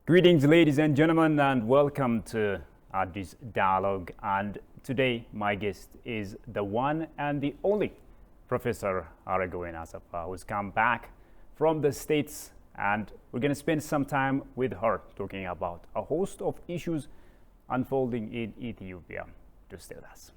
Greetings, ladies and gentlemen, and welcome to Addis Dialogue. And today, my guest is the one and the only Professor Haregewoin Assefa, who's come back from the States, and we're going to spend some time with her talking about a host of issues unfolding in Ethiopia. To stay with us.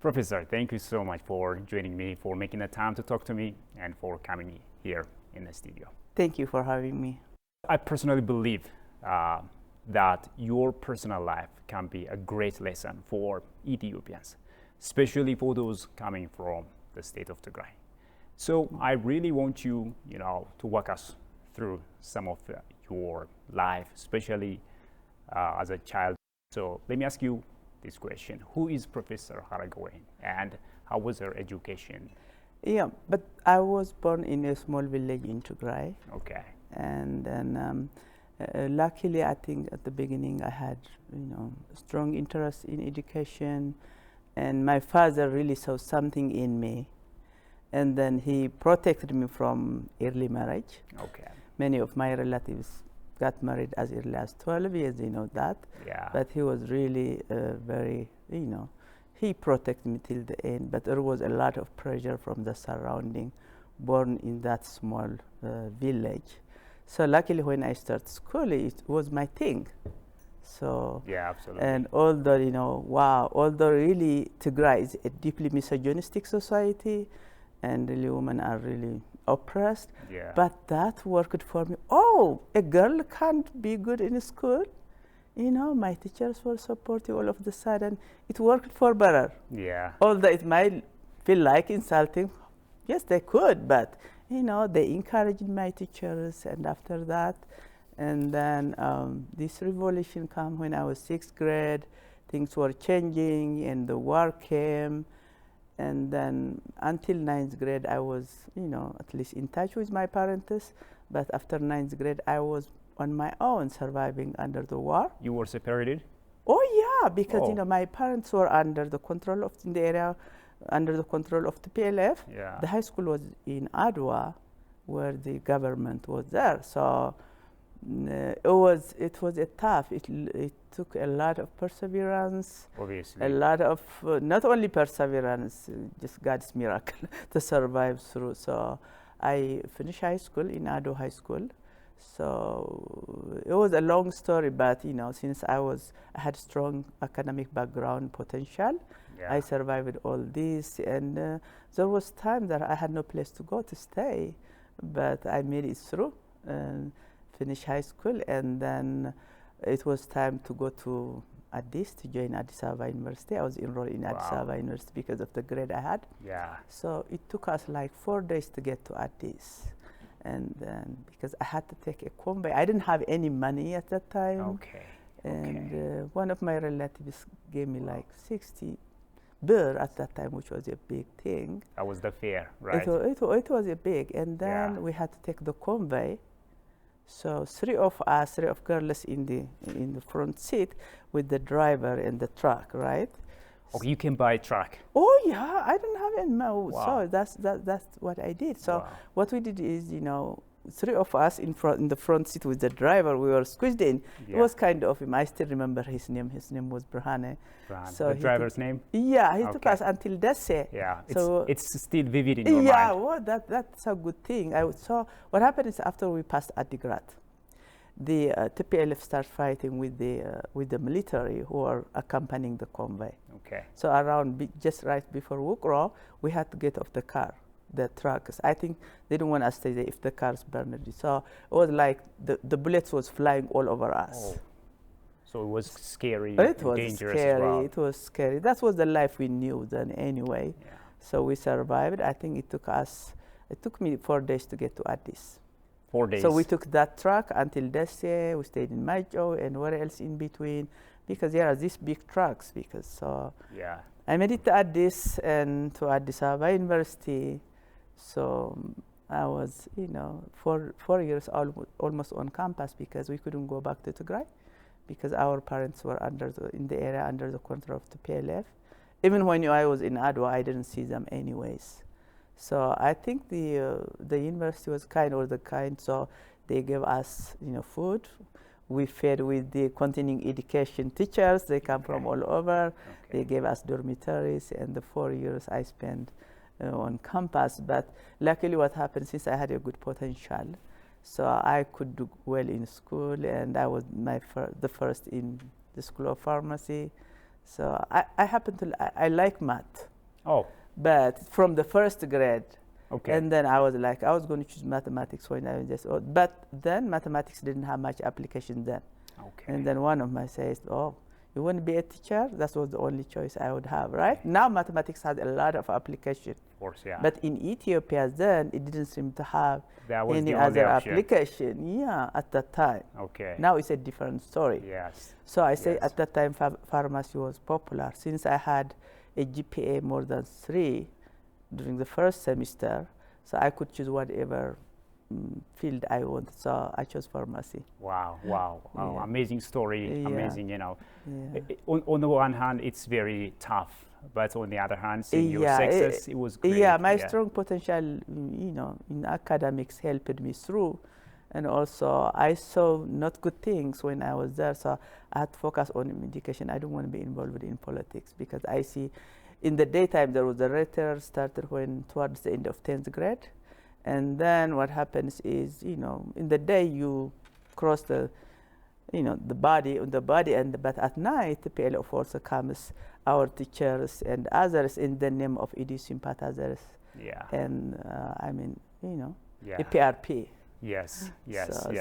Professor, thank you so much for joining me, for making the time to talk to me, and for coming here in the studio. Thank you for having me. I personally believe that your personal life can be a great lesson for Ethiopians, especially for those coming from the state of Tigray. So I really want you, to walk us through some of your life, especially as a child. So let me ask you this question. Who is Professor Haregewoin, and how was her education? Yeah, but I was born in a small village in Tigrai. Okay. And then luckily, I think at the beginning I had, strong interest in education, and my father really saw something in me. And then he protected me from early marriage. Okay. Many of my relatives got married as early as 12 years, that. Yeah. But he was really very, he protected me till the end. But there was a lot of pressure from the surrounding, born in that small village. So luckily when I started school, it was my thing. So, yeah, absolutely. and although really Tigray is a deeply misogynistic society, and really women are really oppressed, Yeah. but that worked for me. Oh, a girl can't be good in school. My teachers were supportive. All of the sudden, it worked for better. Yeah. Although it might feel like insulting, yes, they could, but they encouraged my teachers, and after that, and then this revolution came when I was 6th grade. Things were changing, and the war came. And then until 9th grade, I was, at least in touch with my parents. But after 9th grade, I was on my own, surviving under the war. You were separated? Oh, yeah, because, Oh. my parents were under the control of, in the area, under the control of the PLF. Yeah. The high school was in Adwa, where the government was there. So it was a tough. It took a lot of perseverance. Obviously. A lot of not only perseverance, just God's miracle to survive through. So I finished high school in Adwa High School. So it was a long story, but since I had strong academic background potential, Yeah. I survived all this, and there was time that I had no place to go to stay, but I made it through and finished high school, and then it was time to go to Addis to join Addis Ababa University. I was enrolled in Addis Wow. Ababa University because of the grade I had. Yeah. So it took us like 4 days to get to Addis. And then because I had to take a convoy, I didn't have any money at that time. Okay. And one of my relatives gave me like 60 birr at that time, which was a big thing. That was the fear, right? It was a big, and then Yeah. we had to take the convoy. So three of girls in the front seat with the driver and the truck, right? Okay, you can buy a truck. Oh yeah, I didn't have any money. Wow. So that's what I did. So Wow. what we did is, three of us in the front seat with the driver, we were squeezed in. Yeah. It was kind of him. I still remember his name. His name was Brahane. Brand. So The he driver's took- name? Yeah, he took Okay. us until Desse. Yeah. So It's still vivid in your yeah, mind. well, that's a good thing. So what happened is after we passed Adigrat, the TPLF started fighting with the military who are accompanying the convoy. Okay. So just right before Wukro, we had to get off the car, the trucks. I think they didn't want us to stay there if the cars burned. So it was like the bullets was flying all over us. Oh. So it was scary, It was dangerous scary. as well. It was scary. That was the life we knew then anyway. Yeah. So we survived. I think it took me 4 days to get to Addis. 4 days. So we took that truck until Desse. We stayed in Majo and where else in between, because there are these big trucks. Yeah. I made it to Addis and to Addis Ababa University. So I was, 4 years almost on campus because we couldn't go back to Tigray because our parents were in the area under the control of the PLF. Even when I was in Adwa, I didn't see them anyways. So I think the university was kind or the kind. So they gave us food. We fed with the continuing education teachers. They come from all over. They gave us dormitories, and the 4 years I spent on campus. But luckily, what happened, since I had a good potential, so I could do well in school, and I was the first in the School of Pharmacy. So I happen to I like math. Oh. But from the first grade. Okay. And then I was like, I was going to choose mathematics when I was just, but then mathematics didn't have much application then. Okay. And then one of my says, oh, you want to be a teacher? That was the only choice I would have, right? Now mathematics has a lot of application. Of course, yeah. But in Ethiopia then, it didn't seem to have any other application, at that time. Okay. Now it's a different story. Yes. So I say at that time, pharmacy was popular. Since I had a GPA more than 3, during the first semester, so I could choose whatever field I wanted. So I chose pharmacy. Wow, wow, wow. Yeah. Amazing story, amazing, Yeah. On the one hand, it's very tough, but on the other hand, seeing your success, it was great. Yeah, my strong potential, in academics helped me through. And also, I saw not good things when I was there, so I had to focus on education. I don't want to be involved in politics because I see in the daytime, there was a letter started towards the end of 10th grade. And then what happens is, in the day you cross the body, but at night, the PLO also comes, our teachers and others in the name of ED sympathizers. Yeah. And the PRP. Yes.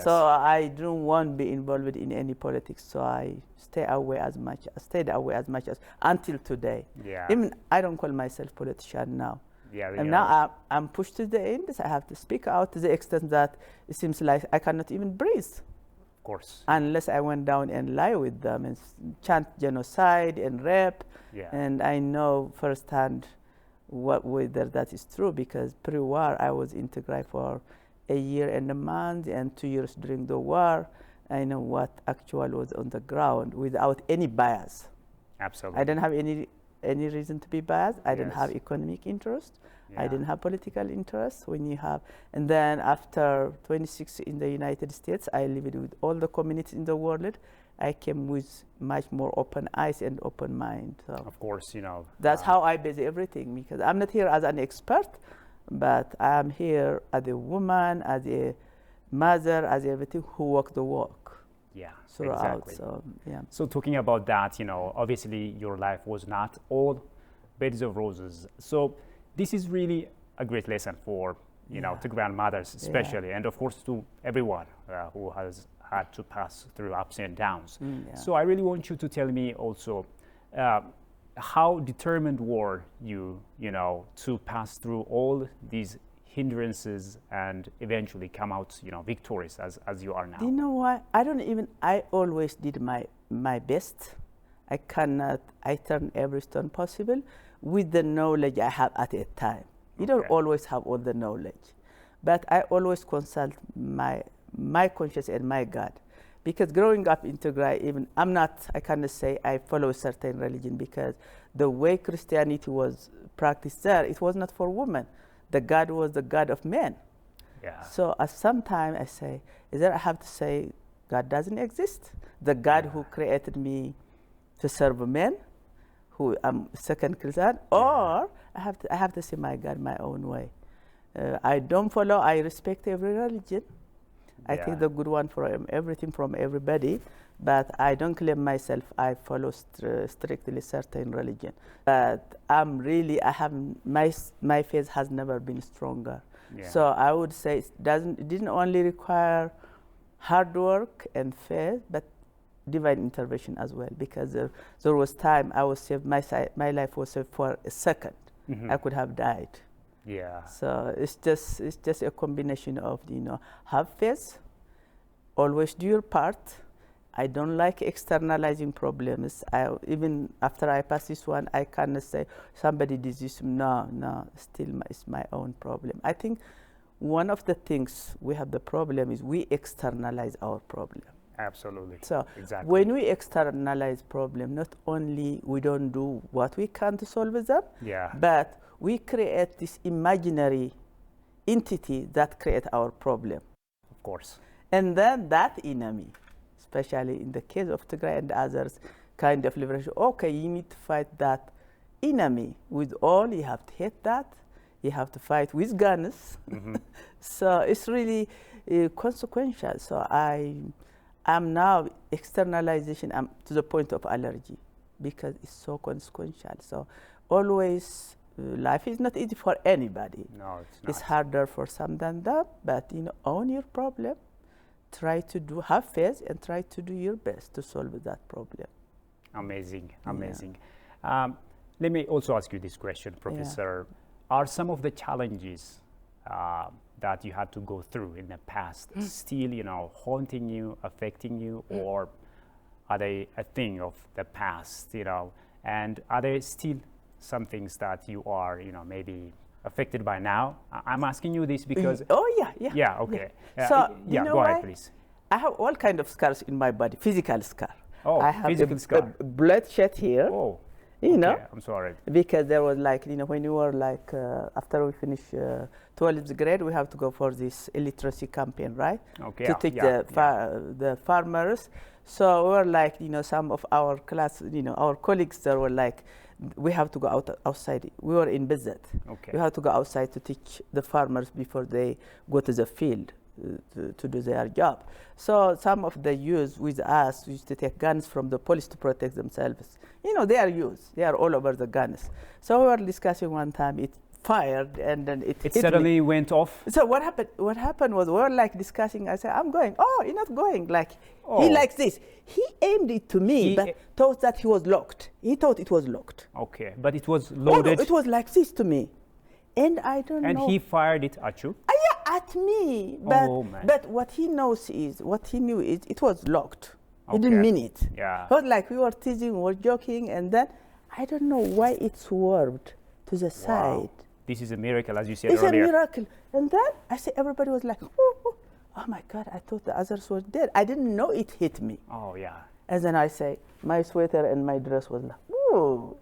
So I don't want to be involved in any politics. So I stayed away as much as until today. Yeah. Even I don't call myself politician now. Yeah. And now I'm pushed to the end. So I have to speak out to the extent that it seems like I cannot even breathe. Of course. Unless I went down and lie with them and chant genocide and rape. Yeah. And I know firsthand whether that is true because pre-war I was in Tigrai for a year and a month and 2 years during the war. I know what actually was on the ground without any bias. Absolutely. I didn't have any reason to be biased. I didn't have economic interest. Yeah. I didn't have political interest. And then after 26 in the United States, I lived with all the communities in the world. I came with much more open eyes and open mind. So of course, that's how I base everything because I'm not here as an expert. But I'm here as a woman, as a mother, as everything who walk the walk. Yeah, throughout. Exactly. So, yeah. So talking about that, obviously your life was not all beds of roses. So this is really a great lesson for, to grandmothers especially, and of course to everyone who has had to pass through ups and downs. So I really want you to tell me also, how determined were you, to pass through all these hindrances and eventually come out, victorious as you are now? You know what? I always did my best. I turn every stone possible with the knowledge I have at a time. You don't always have all the knowledge. But I always consult my conscience and my God. Because growing up in Tigray, I cannot say I follow a certain religion because the way Christianity was practiced there, it was not for women. The God was the God of men. Yeah. So at some time I say, either I have to say God doesn't exist, the God who created me to serve men, who I'm second Christian, or I have to see my God my own way. I don't follow, I respect every religion. I take the good one from everything from everybody, but I don't claim myself I follow strictly certain religion. But my faith has never been stronger. Yeah. So I would say it didn't only require hard work and faith, but divine intervention as well. Because there was time I was saved, my life was saved for a second. I could have died. Yeah. So it's just a combination of have faith, always do your part. I don't like externalizing problems. Even after I pass this one, I cannot say somebody did this. No, still it's my own problem. I think one of the things we have the problem is we externalize our problem. Absolutely. So exactly. when we externalize problem, not only we don't do what we can to solve them, but we create this imaginary entity that create our problem. Of course. And then that enemy, especially in the case of Tigray and others, kind of liberation, okay, you need to fight that enemy with all, you have to hit that, you have to fight with guns. So it's really consequential. So I'm now externalization to the point of allergy because it's so consequential. So always life is not easy for anybody. No, it's not. It's harder for some than that, but own your problem, try to have faith and try to do your best to solve that problem. Amazing, amazing. Let me also ask you this question, Professor. Are some of the challenges that you had to go through in the past still, haunting you, affecting you, or are they a thing of the past, and are there still some things that you are, maybe affected by now? I'm asking you this because... Yeah, okay. So, go ahead, please. I have all kinds of scars in my body, physical scar. Oh, I have physical scar. A bloodshed here. Oh. Okay, I'm sorry. Because there was when you were after we finish 12th grade, we have to go for this illiteracy campaign, right? Okay. To teach the farmers. So we were some of our class, our colleagues there were we have to go outside. We were in Bizet. Okay. We have to go outside to teach the farmers before they go to the field to do their job. So some of the youth with us used to take guns from the police to protect themselves. They are youth. They are all over the guns. So we were discussing one time, it fired and then it hit suddenly me. Went off? So what happened was we were discussing. I said, I'm going. Oh, you're not going. He likes this. He aimed it to me, but thought that he was locked. He thought it was locked. Okay, but it was loaded? Oh, no, it was like this to me. And I don't know. And he fired it at you? Yeah, at me. But, oh, man. But what he knew is it was locked. He didn't mean it. Yeah. It was we were teasing, we were joking, and then I don't know why it swerved to the side. This is a miracle, as you said earlier. It's a miracle. And then I said, everybody was like, oh my God, I thought the others were dead. I didn't know it hit me. Oh, yeah. And then I say, my sweater and my dress was ooh.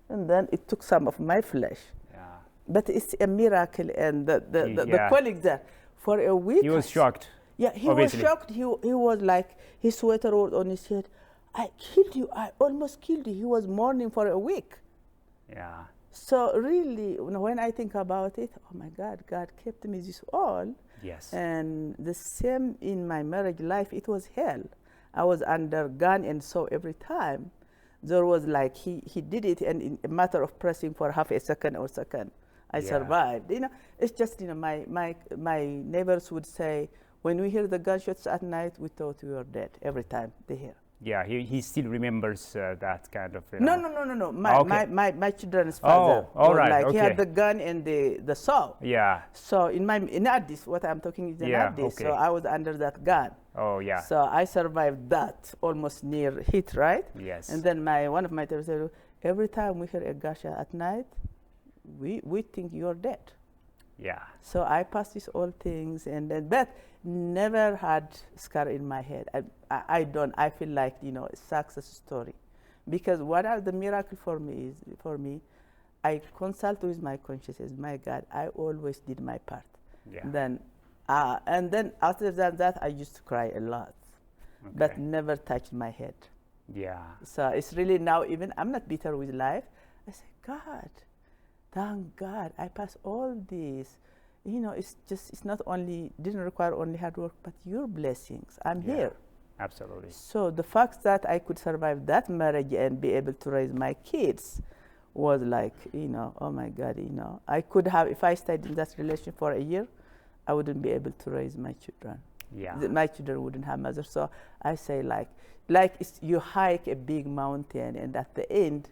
And then it took some of my flesh. Yeah. But it's a miracle. And the colleague there, for a week. He was shocked. Yeah, he obviously. Was shocked. He was his sweater was on his head. I killed you. I almost killed you. He was mourning for a week. Yeah. So really, when I think about it, oh my God, God kept me this all. Yes. And the same in my marriage life, it was hell. I was under gun, and so every time there was he did it, and in a matter of pressing for half a second or second, I survived. It's just my neighbors would say, when we hear the gunshots at night, we thought we were dead every time they hear. Yeah, he still remembers that kind of. No. My children's father. Oh, all right. Okay. He had the gun and the saw. Yeah. So in Addis, what I'm talking is in Addis. Okay. So I was under that gun. Oh, yeah. So I survived that almost near hit, right? Yes. And then one of my teachers said, every time we hear a gunshot at night, we think you're dead. Yeah. So I passed these all things, and then, but never had scar in my head. I feel like, a success story. Because what are the miracle for me, I consult with my consciousness. My God, I always did my part. Yeah. And then after that, I used to cry a lot, but never touched my head. Yeah. So it's really now, even I'm not bitter with life. I say, God, thank God I passed all this. It's not only, didn't require only hard work, but your blessings. I'm here. Absolutely. So the fact that I could survive that marriage and be able to raise my kids was oh my God, I could have, if I stayed in that relation for a year, I wouldn't be able to raise my children. Yeah. My children wouldn't have mother. So I say you hike a big mountain, and at the end,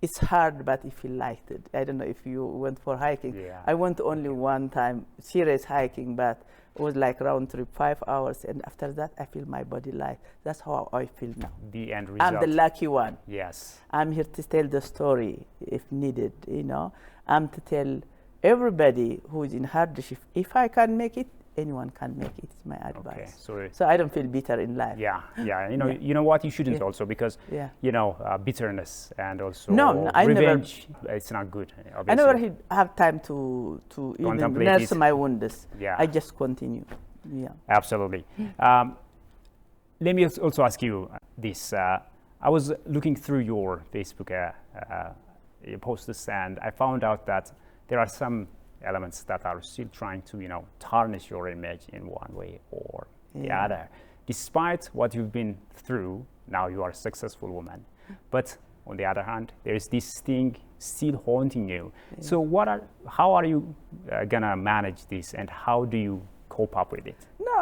it's hard, but if you liked it. I don't know if you went for hiking. Yeah. I went only one time, serious hiking, but it was round trip, 5 hours. And after that, I feel my body light. That's how I feel now. The end result. I'm the lucky one. Yes. I'm here to tell the story if needed, I'm to tell everybody who is in hardship, if I can make it, anyone can make it. It's my advice. Okay, so I don't feel bitter in life. Yeah, you know what, you shouldn't also, because bitterness and also revenge, it's not good. Obviously. I never have time to even nurse my wounds. Yeah. I just continue. Yeah. Absolutely. Let me also ask you this. I was looking through your Facebook posts, and I found out that there are some elements that are still trying to, tarnish your image in one way or the other. Despite what you've been through, now you are a successful woman. But on the other hand, there is this thing still haunting you. Yeah. So how are you gonna manage this, and how do you cope up with it? No,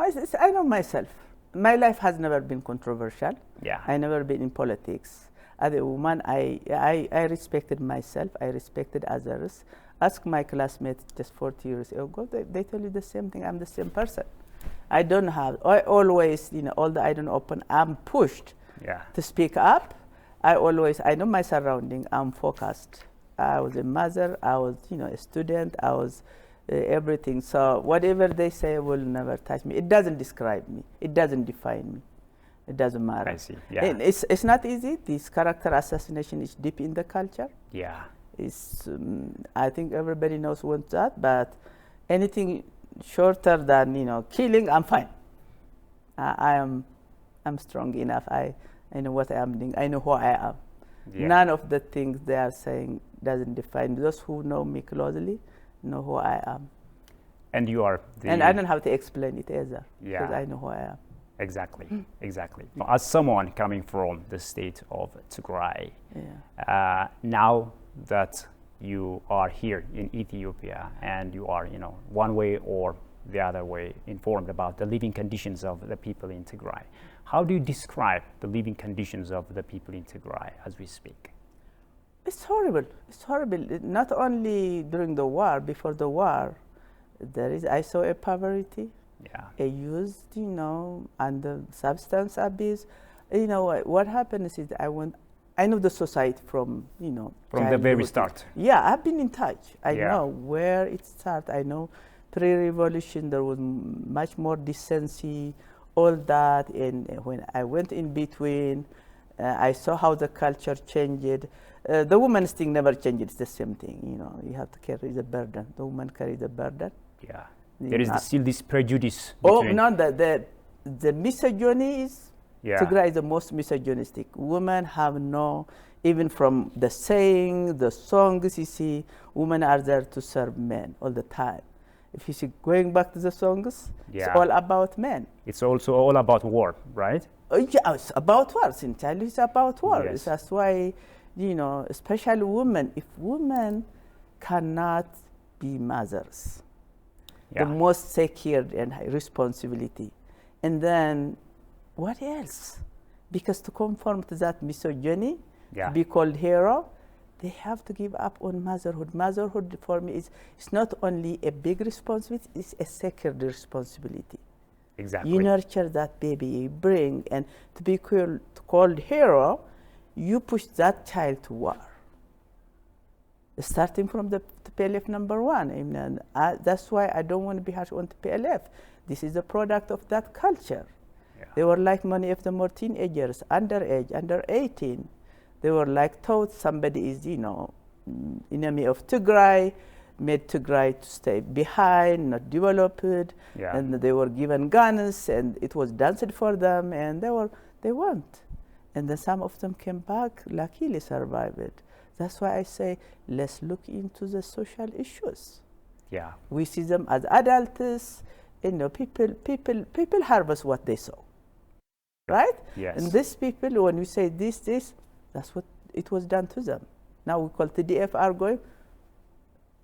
I know myself. My life has never been controversial. Yeah. I never been in politics. As a woman, I respected myself. I respected others. Ask my classmates just 40 years ago. They tell you the same thing. I'm the same person. I always, although I don't open, I'm pushed to speak up. I know my surrounding. I'm focused. I was a mother. I was, a student. I was everything. So whatever they say will never touch me. It doesn't describe me. It doesn't define me. It doesn't matter. I see. Yeah. It's not easy. This character assassination is deep in the culture. Yeah. It's I think everybody knows what's that. But anything shorter than killing, I'm fine. I'm strong enough. I know what I am doing. I know who I am. Yeah. None of the things they are saying doesn't define me. Those who know me closely know who I am. And you are and I don't have to explain it either. Yeah. Because I know who I am. Exactly. As someone coming from the state of Tigray, now that you are here in Ethiopia and you are, one way or the other way informed about the living conditions of the people in Tigray, how do you describe the living conditions of the people in Tigray as we speak? It's horrible. It's horrible. Not only during the war, before the war, I saw a poverty. Yeah. A youth, and the substance abuse. What happens is I know the society from the very start. Yeah, I've been in touch. I know where it started. I know pre-revolution there was much more decency, all that. And when I went in between, I saw how the culture changed. The woman's thing never changed. It's the same thing. You have to carry the burden. The woman carries the burden. Yeah. There is still this prejudice. The misogyny is, Tigray is the most misogynistic. Women have even from the saying, the songs, you see, women are there to serve men all the time. If you see, going back to the songs, it's all about men. It's also all about war, right? It's about war. Entirely it's about war. Yes. That's why, especially women, if women cannot be mothers, the most secured and responsibility. And then what else? Because to conform to that misogyny, to be called hero, they have to give up on motherhood. Motherhood for me it's not only a big responsibility, it's a secured responsibility. Exactly. You nurture that baby, you bring, and to be called hero, you push that child to war. Starting from the PLF number one. And that's why I don't want to be harsh on the PLF. This is the product of that culture. Yeah. They were like many of them were teenagers, underage, under 18. They were like taught somebody is, enemy of Tigray, made Tigray to stay behind, not developed. Yeah. And they were given guns, and it was danced for them, and they went. And then some of them came back, luckily survived it. That's why I say, let's look into the social issues. Yeah. We see them as adults. People harvest what they sow. Right? Yes. And these people, when we say this, that's what it was done to them. Now we call TDF are going,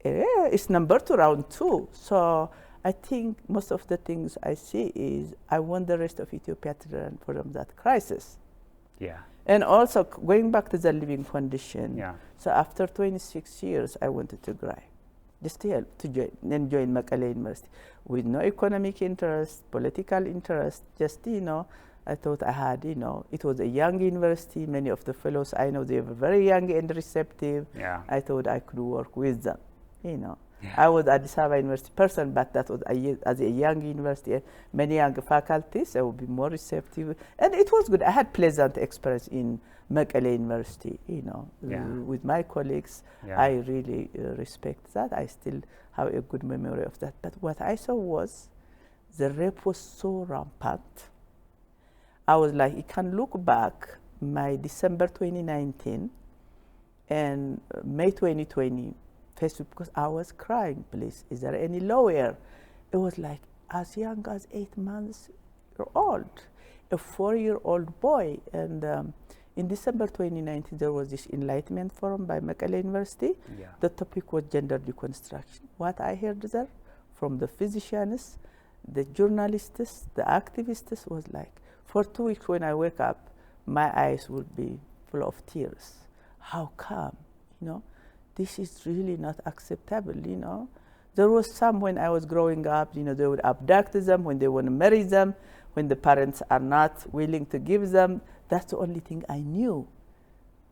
it's number 2, round 2. So I think most of the things I see is I want the rest of Ethiopia to learn from that crisis. Yeah. And also going back to the living condition. Yeah. So after 26 years, I went to Tigray, just to help to join Mekelle University with no economic interest, political interest. Just I thought I had it was a young university. Many of the fellows I know they were very young and receptive. Yeah. I thought I could work with them. I was Addis Ababa University person, but that was as a young university, many young faculties, I would be more receptive. And it was good. I had pleasant experience in Mekelle University, with my colleagues. Yeah. I really respect that. I still have a good memory of that. But what I saw was the rape was so rampant. I was like, you can look back, my December 2019 and May 2020, Facebook, because I was crying, please, is there any lawyer? It was like as young as 8 months old, a 4-year-old boy. And in December 2019, there was this Enlightenment Forum by Mekelle University. Yeah. The topic was gender deconstruction. What I heard there from the physicians, the journalists, the activists was like, for 2 weeks when I wake up, my eyes would be full of tears. How come? This is really not acceptable, There was some when I was growing up, they would abduct them when they want to marry them, when the parents are not willing to give them. That's the only thing I knew.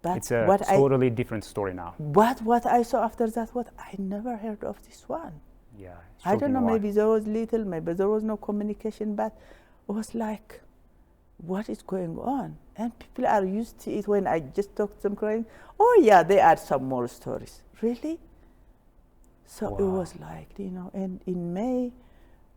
But it's a totally different story now. But what I saw after that, I never heard of this one. Yeah. I don't know, maybe there was little, maybe there was no communication, but it was like, what is going on? And people are used to it. When I just talk to them crying, oh yeah, they add some more stories. Really? So it was like, and in May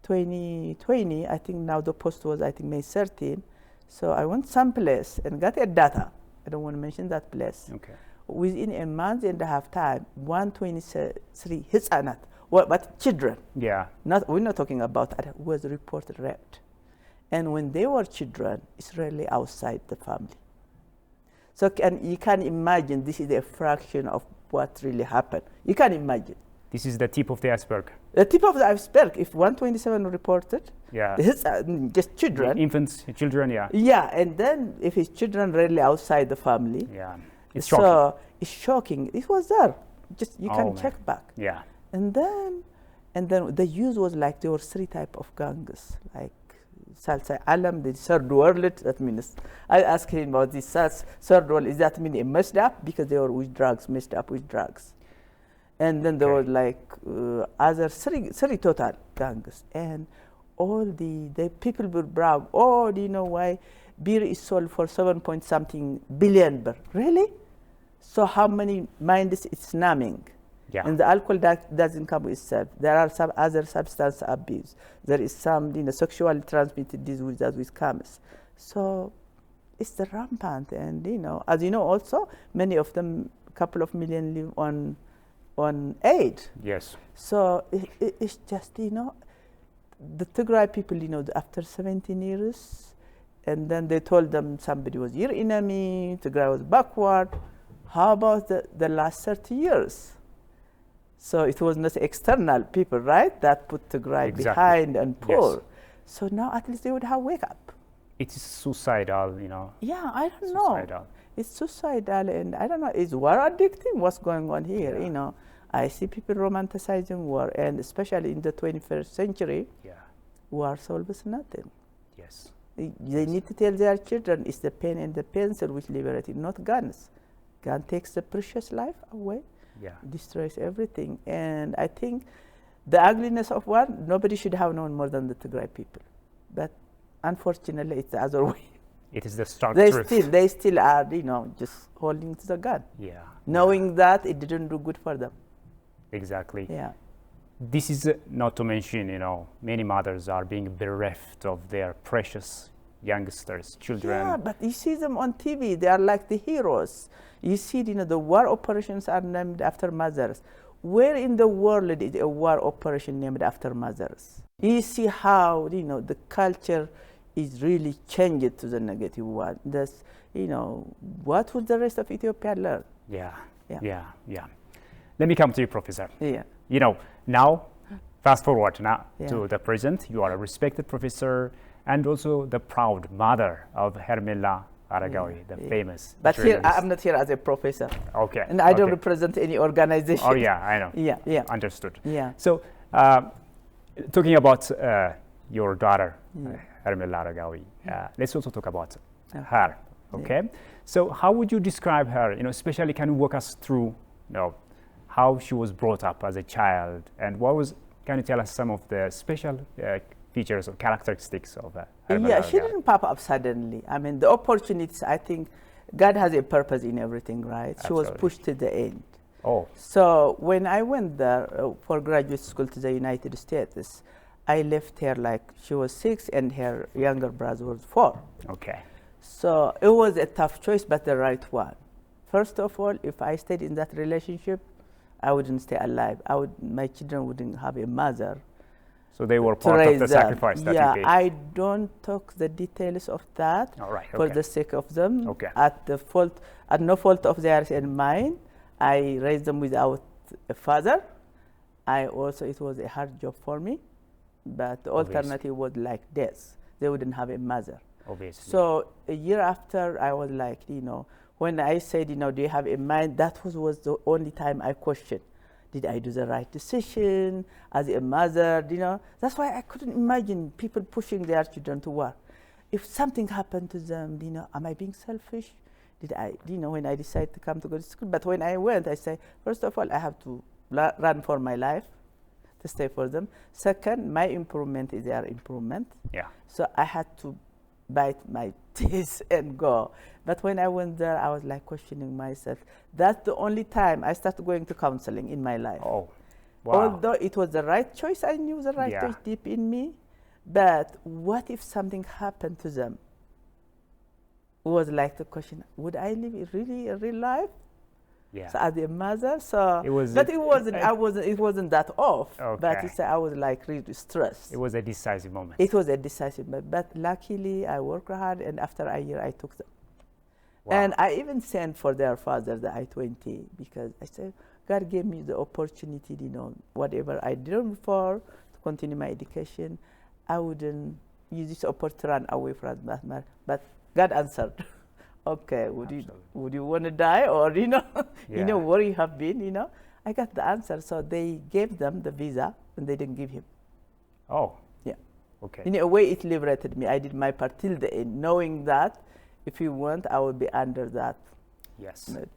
2020, I think now the post was, May 13. So I went someplace and got a data. I don't want to mention that place. Okay. Within a month and a half time, 123 hitsanat, but children. Yeah. We're not talking about that, was reported raped. And when they were children, it's really outside the family. So you can imagine this is a fraction of what really happened. You can imagine. This is the tip of the iceberg. The tip of the iceberg, if 127 reported, yeah, it's just children. Infants, children, yeah. Yeah, and then if it's children really outside the family. Yeah, it's shocking. So it's shocking. It was there. Just you can check back. Yeah. And then the use was like there were 3 types of gangs, like Salsa Alam, the third world. That means I asked him about this third world. Is that mean a messed up because they were with drugs, messed up with drugs? And then there was like other 3 total gangs, and all the people would brag. Oh, do you know why beer is sold for 7-point-something billion? Really? So how many minds it's numbing? Yeah. And the alcohol doesn't come with itself. There are some other substance abuse. There is some sexually transmitted disease that with comes. So it's the rampant, and as you know, also many of them, a couple of million live on aid. Yes. So it's just the Tigray people, after 17 years, and then they told them somebody was your enemy, Tigray was backward. How about the last 30 years? So it was not external people, right, that put Tigray behind and poor. Yes. So now at least they would have wake up. It is suicidal, Yeah, I don't know. It's suicidal, and I don't know, is war addicting? What's going on here, I see people romanticizing war, and especially in the 21st century, war solves nothing. Yes. They need to tell their children it's the pen and the pencil which liberate it, not guns. Gun takes the precious life away, destroys everything. And I think the ugliness of war, nobody should have known more than the Tigray people. But unfortunately, it's the other way. It is the stark truth. They still are, just holding to the gun. Yeah. Knowing that it didn't do good for them. Exactly. Yeah. This is not to mention, many mothers are being bereft of their precious youngsters, children. Yeah, but you see them on TV. They are like the heroes. You see, the war operations are named after mothers. Where in the world is a war operation named after mothers? You see how, the culture is really changed to the negative one. That's, what would the rest of Ethiopia learn? Yeah. Let me come to you, Professor. Yeah. Now, fast forward to the present. You are a respected professor and also the proud mother of Haregewoin Assefa, the famous But journalist. Here, I'm not here as a professor. Okay. And I don't represent any organization. Oh, yeah, I know. Yeah. Understood. Yeah. So, talking about your daughter, Haregewoin Assefa, let's also talk about her. Okay. So, how would you describe her? Especially, can you walk us through, how she was brought up as a child, and what was, can you tell us some of the special features or characteristics of her? Yeah, she didn't pop up suddenly. I mean, the opportunities, I think God has a purpose in everything, right? Absolutely. She was pushed to the end. Oh. So when I went there for graduate school to the United States, I left her like she was 6 and her younger brother was 4. Okay. So it was a tough choice, but the right one. First of all, if I stayed in that relationship, I wouldn't stay alive. My children wouldn't have a mother. So they were part of the sacrifice that you made. I don't talk the details of that. All right, for the sake of them. Okay. At no fault of theirs and mine, I raised them without a father. It was a hard job for me, but the alternative was like death. They wouldn't have a mother. Obviously. So a year after, I was like, when I said, do you have a mind? That was the only time I questioned. Did I do the right decision as a mother? That's why I couldn't imagine people pushing their children to war. If something happened to them, am I being selfish? Did I, when I decided to come to go to school? But when I went, I said, first of all, I have to run for my life to stay for them. Second, my improvement is their improvement. Yeah. So I had to bite my teeth and go. But when I went there, I was like questioning myself. That's the only time I started going to counseling in my life. Oh, wow. Although it was the right choice, I knew the right choice deep in me. But what if something happened to them? It was like the question, would I live really a real life? Yeah. So as a mother, so it was. But it wasn't that off. Okay. But I was like really stressed. It was a decisive moment. It was a decisive moment. But luckily, I worked hard, and after a year, I took them. Wow. And I even sent for their father the I-20 because I said, God gave me the opportunity, whatever I did before to continue my education, I wouldn't use this opportunity to run away from that. But God answered. Okay, would you want to die or where you have been? I got the answer. So they gave them the visa and they didn't give him. Oh. Yeah. Okay. In a way, it liberated me. I did my part till the end, knowing that if you want, I would be under that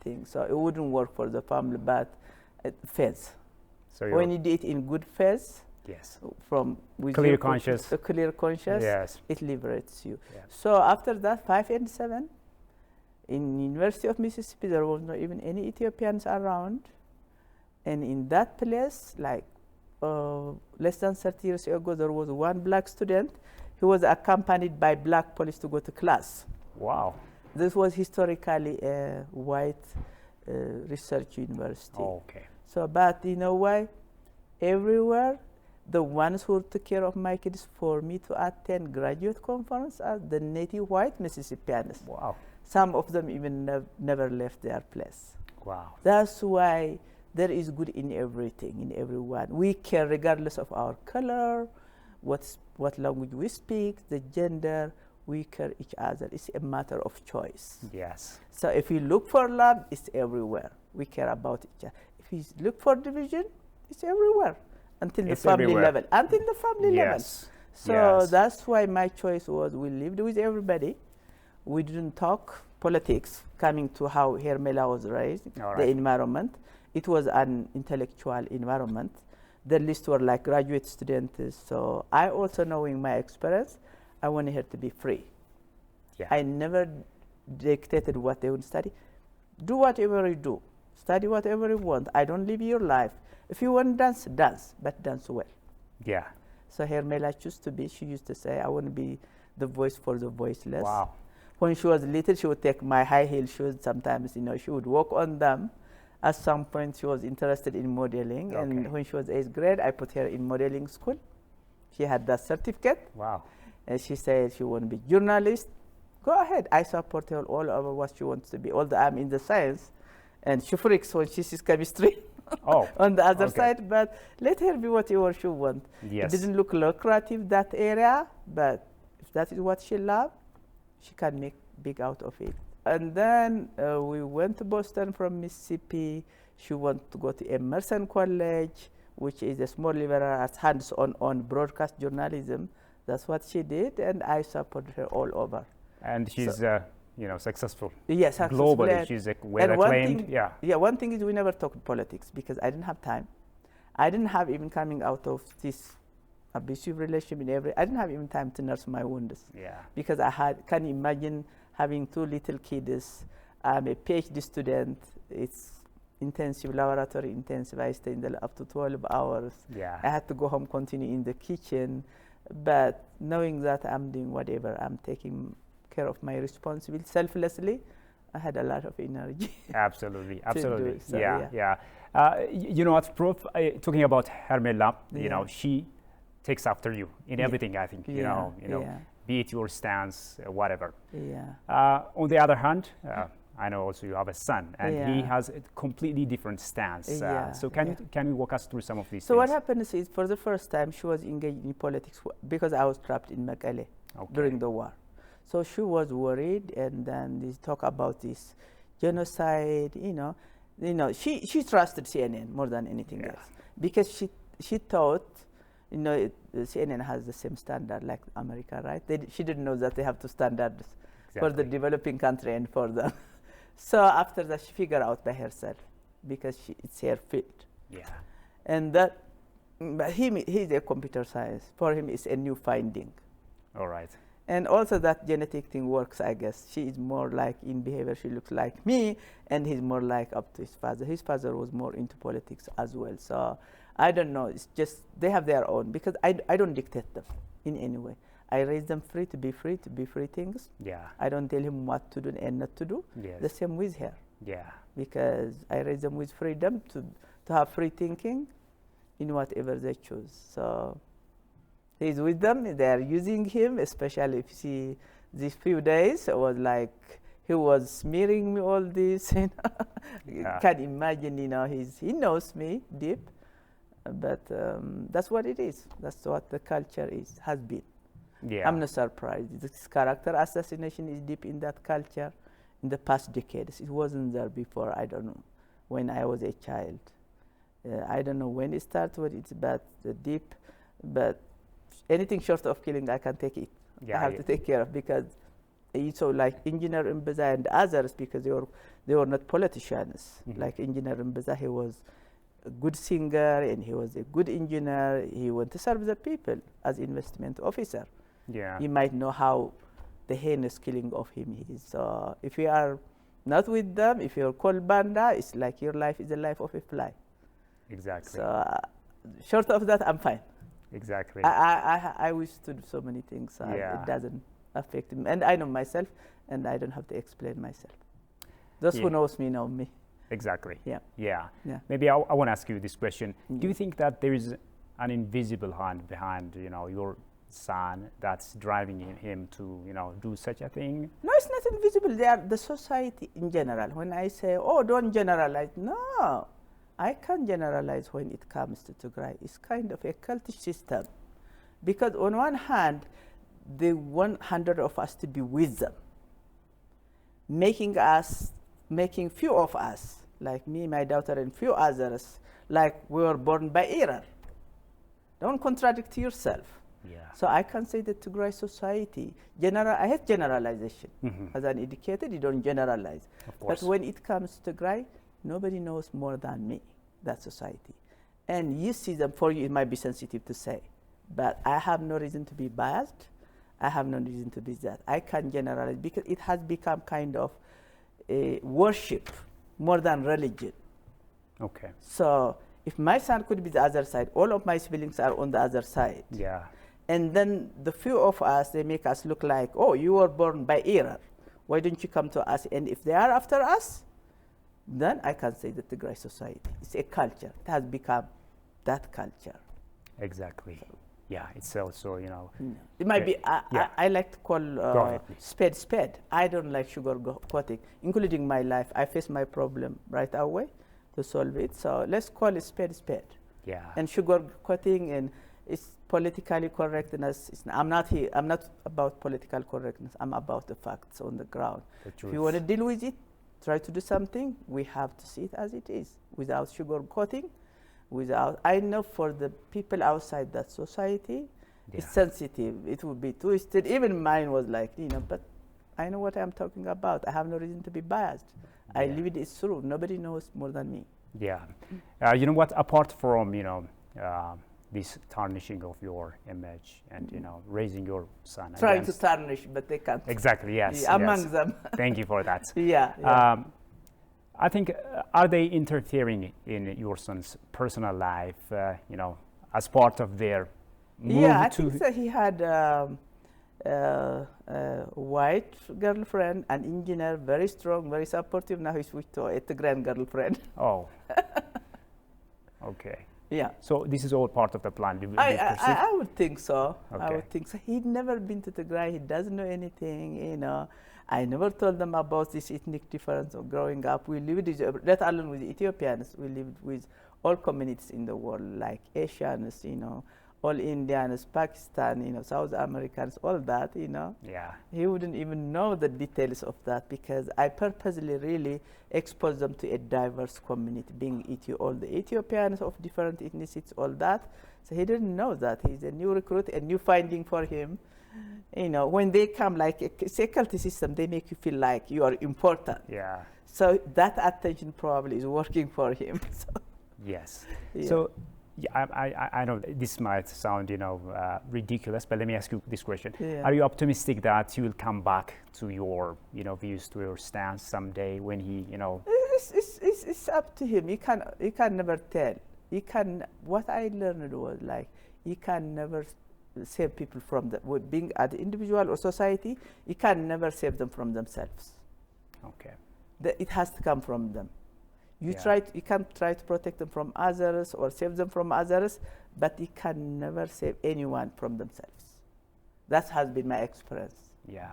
thing. So it wouldn't work for the family, but faith. So when you do it in good faith, from with clear conscience, it liberates you. Yeah. So after that, 5 and 7, in University of Mississippi, there was not even any Ethiopians around, and in that place, like less than 30 years ago, there was one black student. He was accompanied by black police to go to class. Wow. This was historically a white research university. Oh, okay. So, but you know why? Everywhere, the ones who took care of my kids for me to attend graduate conference are the native white Mississippians. Wow. Some of them even never left their place. Wow. That's why there is good in everything, in everyone. We care regardless of our color, what language we speak, the gender. We care each other. It's a matter of choice. Yes. So if you look for love, it's everywhere. We care about each other. If you look for division, it's everywhere. Until the family level. Until the family level. So that's why my choice was we lived with everybody. We didn't talk politics, coming to how Hermela was raised, the environment. It was an intellectual environment. The list were like graduate students. So I also, knowing my experience, I wanted her to be free. Yeah. I never dictated what they would study. Do whatever you do. Study whatever you want. I don't live your life. If you want to dance, dance, but dance well. Yeah. So Hermela she used to say, I want to be the voice for the voiceless. Wow. When she was little, she would take my high heel shoes. Sometimes, she would walk on them. At some point, she was interested in modeling. Okay. And when she was 8th grade, I put her in modeling school. She had that certificate. Wow. And she said she want to be journalist. Go ahead. I support her all over what she wants to be. Although I'm in the science, and she freaks when she sees chemistry on the other side. But let her be whatever she wants. Yes. It didn't look lucrative, that area, but if that is what she loves, she can make big out of it. And then we went to Boston from Mississippi. She wanted to go to Emerson College, which is a small liberal arts hands-on on broadcast journalism. That's what she did, and I supported her all over. And she's successful. Yes, successful. Globally, she's well acclaimed. Yeah, one thing is we never talked politics because I didn't have time. I didn't have even coming out of this abusive relationship I didn't have even time to nurse my wounds. Yeah. Because can you imagine having 2 little kids. I'm a PhD student. It's intensive, laboratory intensive. I stay in the lab up to 12 hours. Yeah. I had to go home, continue in the kitchen. But knowing that I'm doing whatever, I'm taking care of my responsibility selflessly, I had a lot of energy. Absolutely, absolutely. So, yeah. You know what, Prof? Talking about Hermela, she takes after you in everything. I think be it your stance, whatever. Yeah. On the other hand, I know also you have a son, and he has a completely different stance. So can you walk us through some of these things? So what happens is, for the first time, she was engaged in politics because I was trapped in Mekelle during the war. So she was worried, and then they talk about this genocide. She trusted CNN more than anything else because she thought, CNN has the same standard like America, right? She didn't know that they have 2 standards for the developing country and for them. So after that, she figured out by herself because it's her field. Yeah. And that, but he's a computer science. For him, it's a new finding. All right. And also that genetic thing works, I guess. She is more like in behavior, she looks like me, and he's more like up to his father. His father was more into politics as well. So I don't know, it's just, they have their own, because I don't dictate them in any way. I raise them free to be free things. Yeah. I don't tell him what to do and not to do. Yes. The same with her. Yeah. Because I raise them with freedom to have free thinking in whatever they choose. So he's with them, they are using him, especially if you see these few days, it was like he was smearing me all this. You can imagine, he knows me deep, but that's what it is. That's what the culture has been. Yeah. I'm not surprised. This character assassination is deep in that culture in the past decades. It wasn't there before, I don't know, when I was a child. I don't know when it started, what it's but deep, but anything short of killing, I can take it. I have to take care of, because so like Engineer Mbeza and others, because they were not politicians. Like Engineer Mbeza, he was a good singer and he was a good engineer. He wanted to serve the people as investment officer. Yeah. You might know how the heinous killing of him is. So if you are not with them, if you're called Banda, it's like your life is the life of a fly. Exactly. So short of that, I'm fine. Exactly. I wish to do so many things. It doesn't affect me. And I know myself, and I don't have to explain myself. Those who knows me know me. Exactly. Yeah. Maybe I want to ask you this question. Do you think that there is an invisible hand behind, your son that's driving him to, do such a thing? No, it's not invisible. They are the society in general. When I say, don't generalize, no. I can't generalize when it comes to Tigray. It's kind of a cultish system. Because on one hand, they want 100 of us to be with them, making few of us, like me, my daughter, and few others, like we were born by error. Don't contradict yourself. Yeah. So I can say that Tigray society, I hate generalization. As an educated, you don't generalize. Of course. But when it comes to Tigray, nobody knows more than me, that society. And you see them, for you, it might be sensitive to say, but I have no reason to be biased. I have no reason to be that. I can generalize because it has become kind of a worship more than religion. Okay. So if my son could be the other side, all of my siblings are on the other side. Yeah. And then the few of us, they make us look like, you were born by error. Why don't you come to us? And if they are after us, then I can say that the Tigray society is a culture. It has become that culture. Exactly. Yeah, it's also, It might be, I like to call spade. I don't like sugarcoating, including my life. I face my problem right away to solve it. So let's call it spade. Yeah. And sugarcoating and it's politically correctness. I'm not about political correctness. I'm about the facts on the ground. If you want to deal with it, try to do something. We have to see it as it is, without sugarcoating. I know for the people outside that society, it's sensitive. It would be twisted. Even mine was like, but I know what I'm talking about. I have no reason to be biased. I Yeah. live it through. Nobody knows more than me. Yeah. You know what? Apart from this tarnishing of your image and raising your son Trying against, to tarnish, but they can't. exactly. Yes. Yeah, among yes. them. Thank you for that. Yeah. I think are they interfering in your son's personal life? As part of their move Yeah, I to think so. He had a white girlfriend, an engineer, very strong, very supportive. Now he's with a Tigray girlfriend. Oh. Okay. Yeah. So this is all part of the plan. Do you perceive? I would think so. I Okay. would think so. He'd never been to Tigray. He doesn't know anything. I never told them about this ethnic difference of growing up. We lived, let alone with Ethiopians, we lived with all communities in the world, like Asians, all Indians, Pakistan, South Americans, all that, Yeah. He wouldn't even know the details of that because I purposely really exposed them to a diverse community, being all the Ethiopians of different ethnicities, all that. So he didn't know that. He's a new recruit, a new finding for him. When they come, like it's a cult system, they make you feel like you are important. Yeah. So that attention probably is working for him. So, Yes. yeah. So yeah, I know this might sound ridiculous, but let me ask you this question: Yeah. Are you optimistic that you will come back to your views, to your stance someday when he It's up to him. You can never tell. What I learned was like you can never save people from being an individual or society. You can never save them from themselves. Okay. It has to come from them. You Yeah. you can try to protect them from others or save them from others, but you can never save anyone from themselves. That has been my experience. Yeah.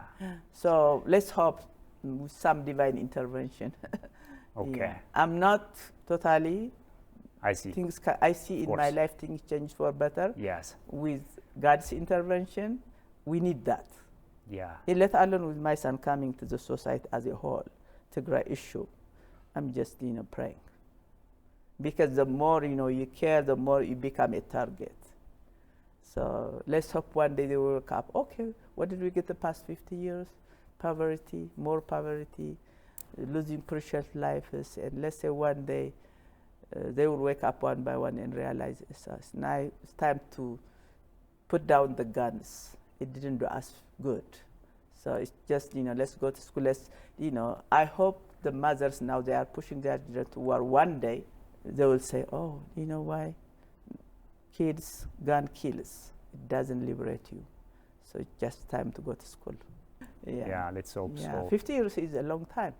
So let's hope with some divine intervention. Okay. Yeah. I'm not totally. I see. I see in my course. life things change for better. Yes. With God's intervention, we need that. Yeah. Let alone with my son coming to the society as a whole, Tigray issue. I'm just praying, because the more you care, the more you become a target. So let's hope one day they will wake up. Okay, what did we get the past 50 years? Poverty, more poverty, losing precious lives, and let's say one day they will wake up one by one and realize now it's time to put down the guns. It didn't do us good. So it's just, let's go to school. I hope the mothers now, they are pushing their children to war. One day they will say, oh, you know why? Kids, gun kills. It doesn't liberate you. So it's just time to go to school. Yeah. Let's hope so. 50 years is a long time.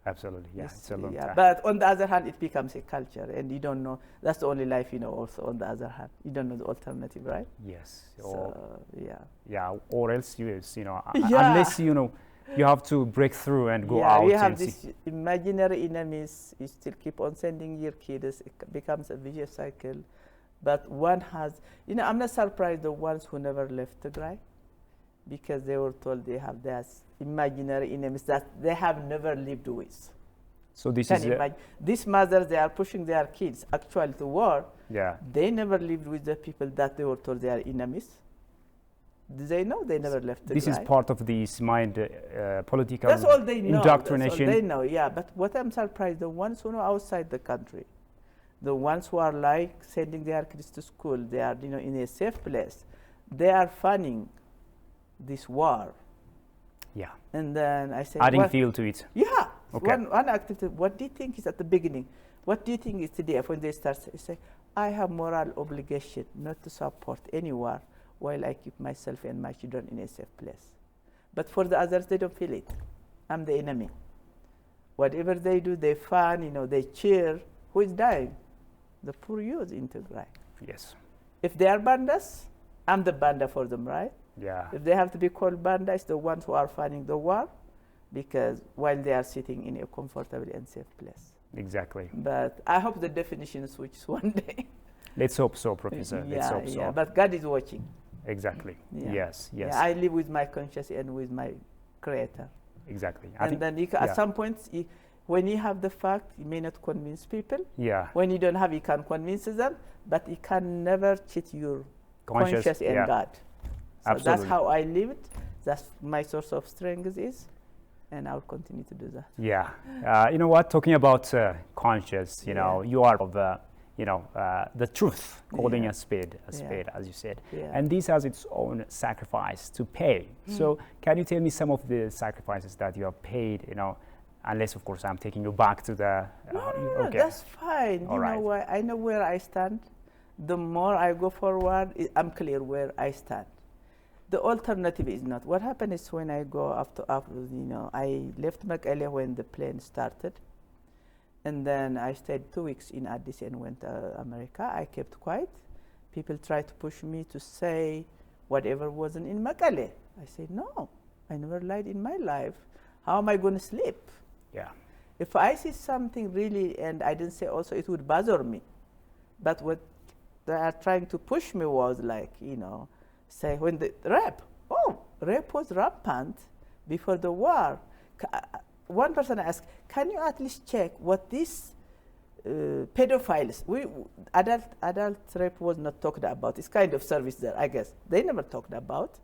Absolutely. Yeah. It's a long time. But on the other hand, it becomes a culture, and you don't know. That's the only life also, on the other hand. You don't know the alternative, right? Yes. So, yeah. Yeah. Or else Yeah. unless you have to break through and go out. We have and these imaginary enemies. You still keep on sending your kids. It becomes a vicious cycle. But one has, I'm not surprised the ones who never left Tigray, because they were told they have these imaginary enemies that they have never lived with. So this Can is you imagine? These mothers, they are pushing their kids actually to war. yeah. They never lived with the people that they were told they are enemies. Do they know? They never left Tigray. This is part of this political That's all they know. indoctrination. That's all they know, yeah. But what I'm surprised, the ones who know outside the country, the ones who are like sending their kids to school, they are in a safe place, they are funding this war. Yeah. And then I said, Adding fuel to it. Yeah. Okay. One activity. What do you think is at the beginning? What do you think is today when they start say, I have moral obligation not to support any war while I keep myself and my children in a safe place. But for the others, they don't feel it. I'm the enemy. Whatever they do, they fun, they cheer. Who is dying? The poor youth in Tigray. Yes. If they are bandas, I'm the banda for them, right? Yeah. If they have to be called banda, it's the ones who are funding the war, because while they are sitting in a comfortable and safe place. Exactly. But I hope the definition switches one day. Let's hope so, Professor. Let's hope so. Yeah, but God is watching. Exactly. Yeah. Yes. Yes. Yeah, I live with my conscience and with my Creator. Exactly. And then at some point, when you have the fact, you may not convince people. Yeah. When you don't have, you can convince them, but you can never cheat your conscience and God. So Absolutely. that's how I live it. That's my source of strength is. and I'll continue to do that. Yeah, you know what? Talking about conscience, you know, you are of the truth, calling a spade, as you said, and this has its own sacrifice to pay. So, can you tell me some of the sacrifices that you have paid? You know, unless of course I'm taking you back to the. No, that's fine. You know why? I know where I stand. The more I go forward, I'm clear where I stand. The alternative is not. What happened is when I go after I left Mekelle when the plane started. And then I stayed 2 weeks in Addis and went to America. I kept quiet. People tried to push me to say whatever wasn't in Mekelle. I said, no, I never lied in my life. How am I going to sleep? Yeah. If I see something really, and I didn't say also it would bother me. But what they are trying to push me was like, say when the rape was rampant before the war. One person asked, can you at least check what these pedophiles, adult rape was not talked about. It's kind of service there, I guess. They never talked about.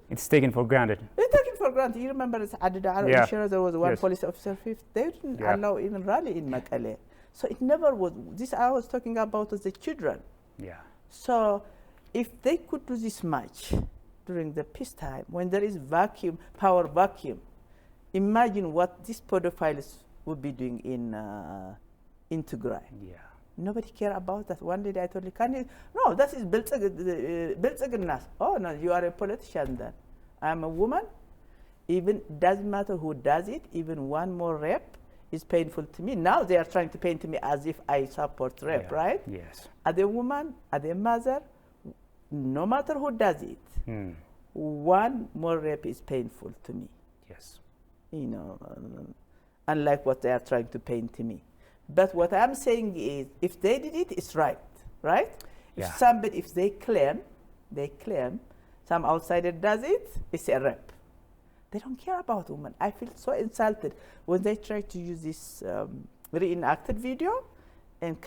It's taken for granted. It's taken for granted. You remember it's Addis Dialogue, there was one police officer, they didn't allow even rally in Mekelle. So it never was, this I was talking about was the children. Yeah. So if they could do this much during the peacetime, when there is power vacuum, imagine what these pedophiles would be doing in Tigrai. Yeah. Nobody care about that. One day I told you, no, that is Biltsaginnas. Oh, no, you are a politician then. I'm a woman. Even doesn't matter who does it, even one more rape is painful to me. Now they are trying to paint me as if I support rape, right? Yes. As a woman, as a mother, no matter who does it, one more rape is painful to me. Yes. Unlike what they are trying to paint me. But what I'm saying is, if they did it, it's right? Yeah. If they claim, some outsider does it, it's a rape. They don't care about women. I feel so insulted when they try to use this reenacted video and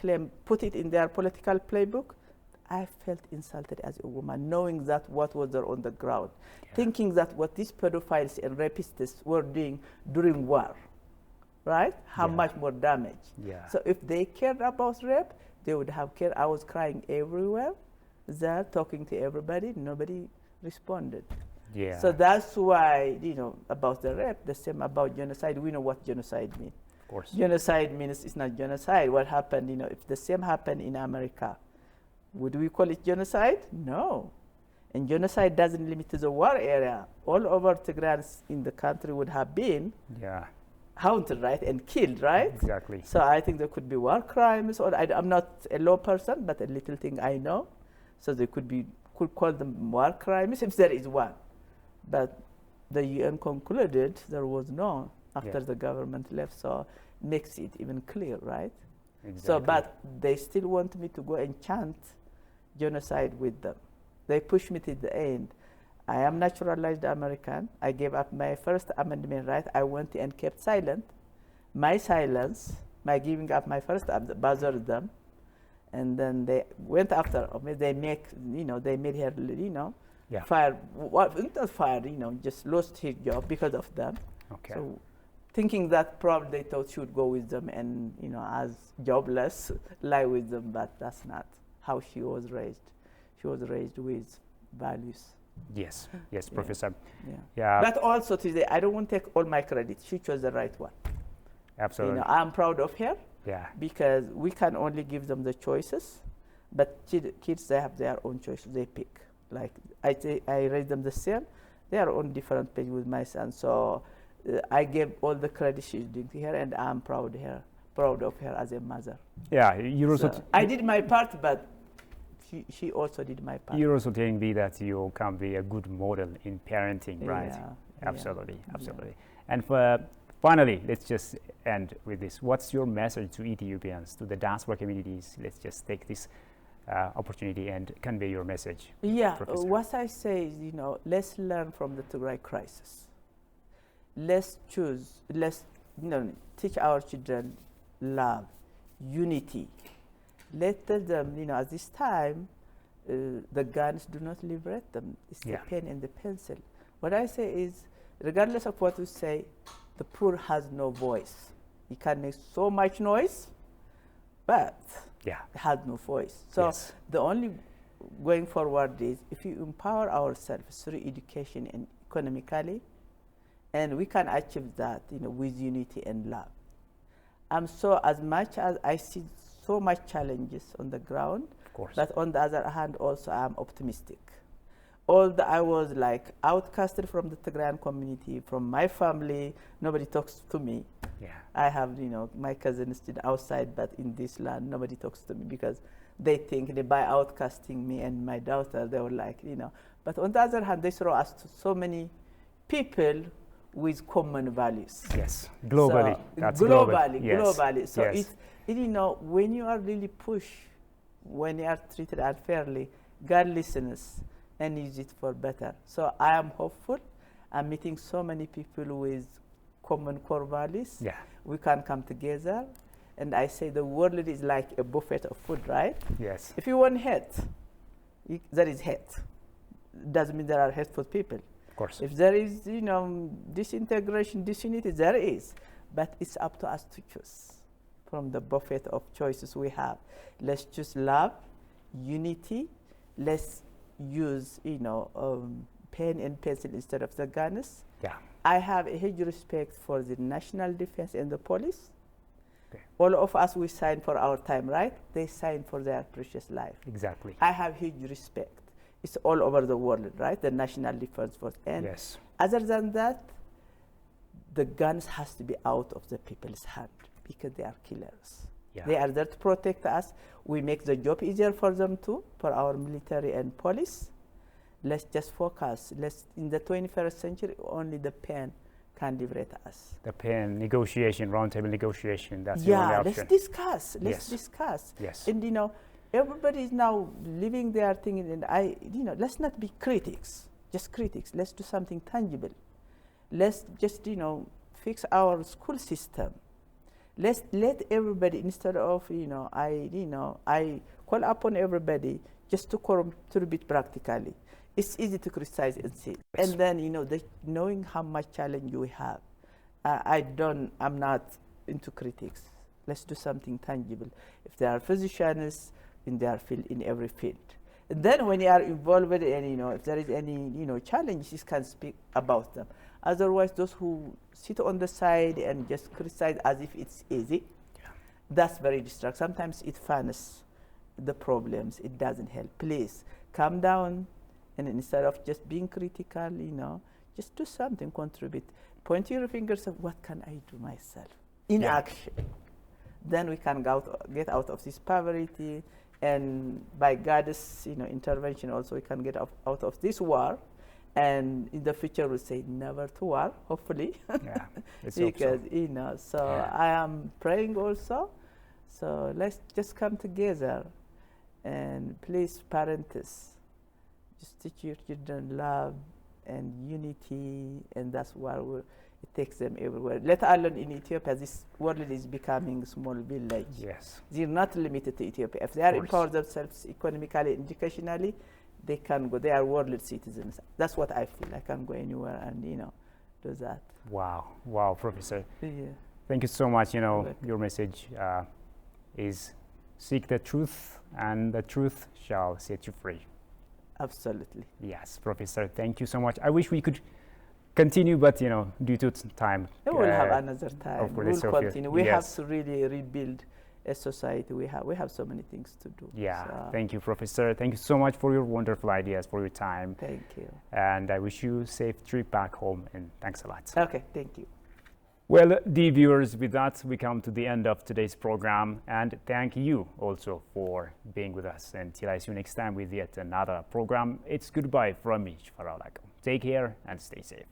put it in their political playbook. I felt insulted as a woman, knowing that what was there on the ground, thinking that what these pedophiles and rapists were doing during war, right? How much more damage. Yeah. So if they cared about rape, they would have cared. I was crying everywhere, there, talking to everybody. Nobody responded. Yeah. So that's why, about the rape, the same about genocide. We know what genocide means. Of course. Genocide means it's not genocide. What happened, if the same happened in America, would we call it genocide? No. And genocide doesn't limit to the war area. All over Tigrayans in the country would have been hunted, right, and killed, right? Exactly. So I think there could be war crimes, or I'm not a law person, but a little thing I know. So they could call them war crimes if there is one. But the UN concluded there was none after the government left, so makes it even clear, right? Exactly. So, but they still want me to go and chant genocide with them. They push me to the end. I am naturalized American. I gave up my First Amendment right. I went and kept silent. My silence, my giving up my First Amendment bothered them. And then they went after me. They made her, fire. Not fire, just lost his job because of them. Okay. So, thinking that probably they thought she would go with them and, as jobless, lie with them, but that's not how she was raised. She was raised with values. Yes, Professor. Yeah. But also today, I don't want to take all my credit. She chose the right one. Absolutely. I'm proud of her. Yeah. Because we can only give them the choices, but kids, they have their own choices. They pick. Like I raised them the same. They are on different page with my son. So I gave all the credit she's doing to her, and I'm proud of her as a mother. Yeah, I did my part, but she also did my part. You're also telling me that you can be a good model in parenting, right? Absolutely. And finally, let's just end with this. What's your message to Ethiopians, to the diaspora communities? Let's just take this opportunity and convey your message. What I say is, let's learn from the Tigray crisis. Let's teach our children love, unity. Let them, at this time, the guns do not liberate them. It's the pen and the pencil. What I say is, regardless of what we say, the poor has no voice. He can make so much noise, but Yeah. it has no voice. So Yes. the only going forward is if you empower ourselves through education and economically, and we can achieve that, with unity and love. So as much as I see so much challenges on the ground, Of course. but on the other hand, also I'm optimistic. Although I was like outcasted from the Tigrayan community, from my family, nobody talks to me. Yeah. I have, my cousins still outside, but in this land, nobody talks to me because they think that by outcasting me and my daughter, they were like, But on the other hand, they throw us to so many people with common values. Yes. Globally. So, That's globally, Yes. globally. So yes. when you are really pushed, when you are treated unfairly, God listens and use it for better. So I am hopeful. I'm meeting so many people with common core values. Yeah. We can come together. And I say the world is like a buffet of food, right? Yes. If you want hate, there is hate. Doesn't mean there are hateful people. Of course. If there is, disintegration, disunity, there is. But it's up to us to choose from the buffet of choices we have. Let's choose love, unity. Let's use, pen and pencil instead of the guns. Yeah. I have a huge respect for the national defense and the police. Okay. All of us, we sign for our time, right? They sign for their precious life. Exactly. I have huge respect. It's all over the world, right? The National Defense Force. And Yes. other than that, the guns has to be out of the people's hand because they are killers. Yeah. They are there to protect us. We make the job easier for them too, for our military and police. Let's just focus. In the 21st century, only the pen can liberate us. The pen negotiation, roundtable negotiation, that's the only option. Let's discuss. Yes. Discuss. Yes. And everybody is now living their thing, and let's not be critics, just critics. Let's do something tangible. Let's just fix our school system. Let's let everybody, instead of I call upon everybody just to contribute practically. It's easy to criticize and say. Yes. And then, knowing how much challenge we have, I'm not into critics. Let's do something tangible. If there are physicians in their field, in every field. And then when you are involved and, if there is any, challenges, you can speak about them. Otherwise, those who sit on the side and just criticize as if it's easy, that's very destructive. Sometimes it furnishes the problems. It doesn't help. Please, calm down. And instead of just being critical, just do something, contribute. Point your fingers of what can I do myself in action. Then we can get out of this poverty, and by God's intervention also we can get out of this war. And in the future we'll say never to war, hopefully. Yeah, it's because so. I am praying also. So let's just come together, and please, parents, just teach your children love and unity, and that's why it takes them everywhere. Let alone in Ethiopia, this world is becoming a small village. Yes. They're not limited to Ethiopia. If they are empowered themselves economically and educationally, they can go. They are world citizens. That's what I feel. I can go anywhere and do that. Wow, Professor. Yeah. Thank you so much. Your message is seek the truth, and the truth shall set you free. Absolutely. Yes, Professor. Thank you so much. I wish we could continue, but due to time, we'll have another time. Of course, we'll continue. We yes. have to really rebuild a society. We have so many things to do. Yeah. So Thank you, Professor. Thank you so much for your wonderful ideas, for your time. thank you. And I wish you a safe trip back home. And thanks a lot. Okay. Thank you. Well, dear viewers, with that, we come to the end of today's program, and thank you also for being with us. Until I see you next time with yet another program, it's goodbye from me, Faralago. Take care and stay safe.